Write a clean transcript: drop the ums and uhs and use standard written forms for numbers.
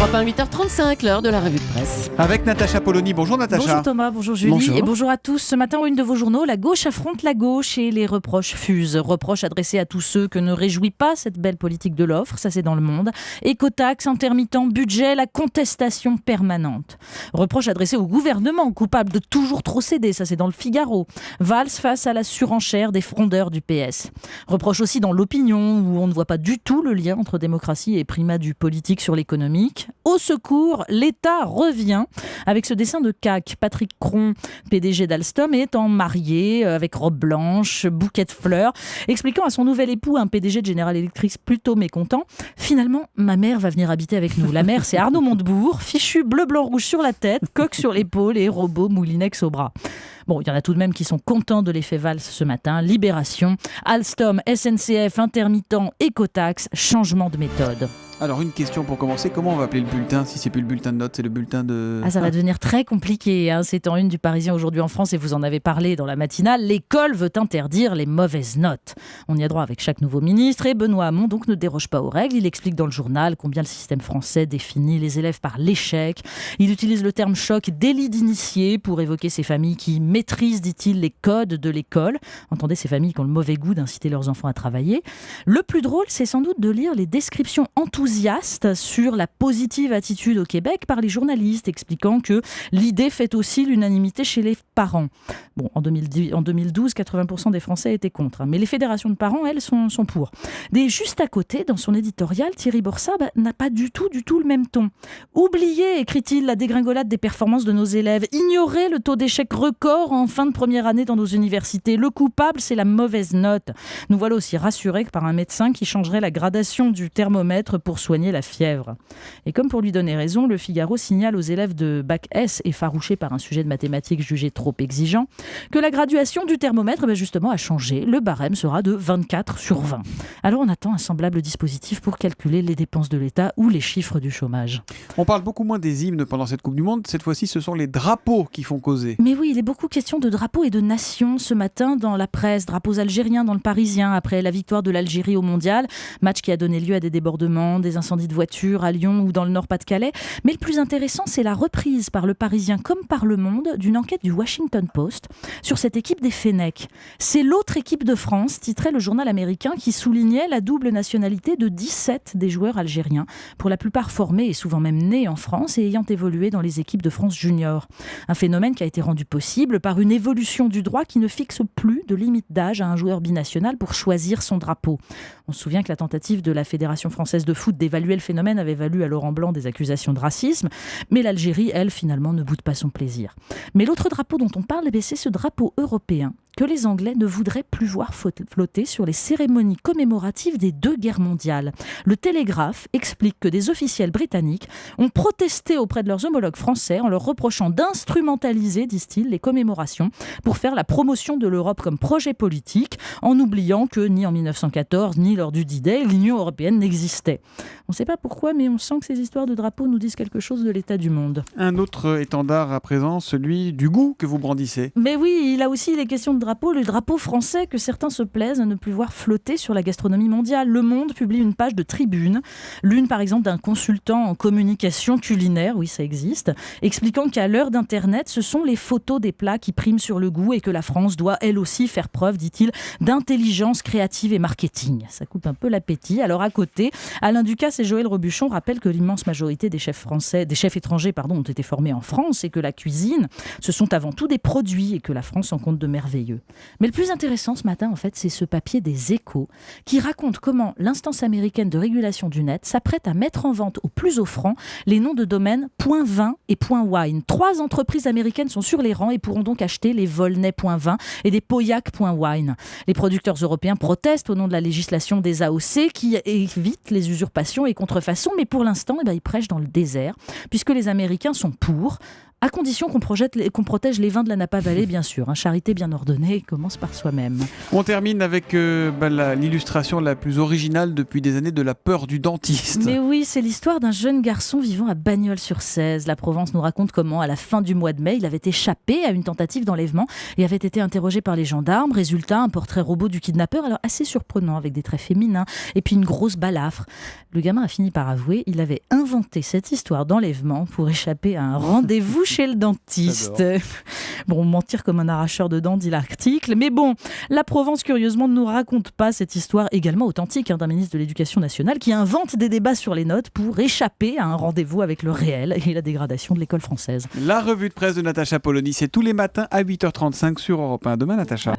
Europe 1, 8h35, l'heure de la revue de presse. Avec Natacha Polony. Bonjour Natacha. Bonjour Thomas, bonjour Julie. Bonjour. Et bonjour à tous. Ce matin, en une de vos journaux, la gauche affronte la gauche et les reproches fusent. Reproches adressés à tous ceux que ne réjouit pas cette belle politique de l'offre, ça c'est dans Le Monde. Écotaxe, intermittent, budget, la contestation permanente. Reproches adressés au gouvernement, coupable de toujours trop céder, ça c'est dans Le Figaro. Valls face à la surenchère des frondeurs du PS. Reproches aussi dans L'Opinion, où on ne voit pas du tout le lien entre démocratie et primat du politique sur l'économique. Au secours, l'État revient avec ce dessin de CAC. Patrick Cron, PDG d'Alstom, étant marié avec robe blanche, bouquet de fleurs, expliquant à son nouvel époux, un PDG de General Electric plutôt mécontent, finalement, ma mère va venir habiter avec nous. La mère, c'est Arnaud Montebourg, fichu bleu, blanc, rouge sur la tête, coque sur l'épaule et robot moulinex au bras. Bon, il y en a tout de même qui sont contents de l'effet Valls ce matin. Libération, Alstom, SNCF, intermittent, écotaxe, changement de méthode. Alors une question pour commencer, comment on va appeler le bulletin si c'est plus le bulletin de notes, c'est le bulletin de... Ça va devenir très compliqué. C'est en une du Parisien aujourd'hui en France et vous en avez parlé dans la matinale. L'école veut interdire les mauvaises notes. On y a droit avec chaque nouveau ministre et Benoît Hamon donc ne déroge pas aux règles. Il explique dans le journal combien le système français définit les élèves par l'échec. Il utilise le terme choc délit d'initié pour évoquer ces familles qui maîtrisent, dit-il, les codes de l'école. Entendez, ces familles qui ont le mauvais goût d'inciter leurs enfants à travailler. Le plus drôle, c'est sans doute de lire les descriptions enthousiastes sur la positive attitude au Québec par les journalistes, expliquant que l'idée fait aussi l'unanimité chez les parents. Bon, en 2012, 80% des Français étaient contre, mais les fédérations de parents, elles, sont pour. Juste à côté, dans son éditorial, Thierry Borsat n'a pas du tout le même ton. Oubliez, écrit-il, la dégringolade des performances de nos élèves. Ignorez le taux d'échec record en fin de première année dans nos universités. Le coupable, c'est la mauvaise note. Nous voilà aussi rassurés que par un médecin qui changerait la gradation du thermomètre pour soigner la fièvre. Et comme pour lui donner raison, le Figaro signale aux élèves de Bac S, effarouchés par un sujet de mathématiques jugé trop exigeant, que la graduation du thermomètre justement a changé. Le barème sera de 24 sur 20. Alors on attend un semblable dispositif pour calculer les dépenses de l'État ou les chiffres du chômage. On parle beaucoup moins des hymnes pendant cette Coupe du Monde. Cette fois-ci, ce sont les drapeaux qui font causer. Mais oui, il est beaucoup question de drapeaux et de nations ce matin dans la presse. Drapeaux algériens dans le Parisien après la victoire de l'Algérie au Mondial. Match qui a donné lieu à des débordements, des incendies de voitures à Lyon ou dans le Nord-Pas-de-Calais. Mais le plus intéressant, c'est la reprise par le Parisien comme par Le Monde d'une enquête du Washington Post sur cette équipe des Fennecs. C'est l'autre équipe de France, titrait le journal américain, qui soulignait la double nationalité de 17 des joueurs algériens, pour la plupart formés et souvent même nés en France et ayant évolué dans les équipes de France junior. Un phénomène qui a été rendu possible par une évolution du droit qui ne fixe plus de limite d'âge à un joueur binational pour choisir son drapeau. On se souvient que la tentative de la Fédération française de foot d'évaluer le phénomène avait valu à Laurent Blanc des accusations de racisme, mais l'Algérie, elle, finalement, ne boude pas son plaisir. Mais l'autre drapeau dont on parle, c'est ce drapeau européen que les Anglais ne voudraient plus voir flotter sur les cérémonies commémoratives des 2 guerres mondiales. Le Télégraphe explique que des officiels britanniques ont protesté auprès de leurs homologues français en leur reprochant d'instrumentaliser, disent-ils, les commémorations pour faire la promotion de l'Europe comme projet politique, en oubliant que ni en 1914 ni lors du D-Day, l'Union européenne n'existait. On ne sait pas pourquoi, mais on sent que ces histoires de drapeaux nous disent quelque chose de l'état du monde. Un autre étendard à présent, celui du goût que vous brandissez. Mais oui, il a aussi des questions de drapeau, le drapeau français que certains se plaisent à ne plus voir flotter sur la gastronomie mondiale. Le Monde publie une page de tribune, l'une par exemple d'un consultant en communication culinaire, oui ça existe, expliquant qu'à l'heure d'Internet, ce sont les photos des plats qui priment sur le goût et que la France doit elle aussi faire preuve, dit-il, d'intelligence créative et marketing. Ça coupe un peu l'appétit. Alors à côté, Alain Ducasse et Joël Robuchon rappellent que l'immense majorité des chefs étrangers ont été formés en France et que la cuisine, ce sont avant tout des produits et que la France en compte de merveilleux. Mais le plus intéressant ce matin, en fait, c'est ce papier des Échos qui raconte comment l'instance américaine de régulation du net s'apprête à mettre en vente au plus offrant les noms de domaines .vin et .wine. 3 entreprises américaines sont sur les rangs et pourront donc acheter les Volnay.vin et des Pauillac.wine. Les producteurs européens protestent au nom de la législation des AOC qui évite les usurpations et contrefaçons, mais pour l'instant, ils prêchent dans le désert puisque les Américains sont pour. à condition qu'on protège les vins de la Napa Valley, bien sûr. Charité bien ordonnée commence par soi-même. On termine avec l'illustration la plus originale depuis des années de la peur du dentiste. Mais oui, c'est l'histoire d'un jeune garçon vivant à Bagnols-sur-Cèze. La Provence nous raconte comment, à la fin du mois de mai, il avait échappé à une tentative d'enlèvement et avait été interrogé par les gendarmes. Résultat, un portrait robot du kidnappeur, alors assez surprenant, avec des traits féminins et puis une grosse balafre. Le gamin a fini par avouer, il avait inventé cette histoire d'enlèvement pour échapper à un rendez-vous chez le dentiste. Bon, mentir comme un arracheur de dents, dit l'article. Mais bon, la Provence, curieusement, ne nous raconte pas cette histoire également authentique d'un ministre de l'Éducation nationale qui invente des débats sur les notes pour échapper à un rendez-vous avec le réel et la dégradation de l'école française. La revue de presse de Natacha Polony, c'est tous les matins à 8h35 sur Europe 1. Demain, Natacha.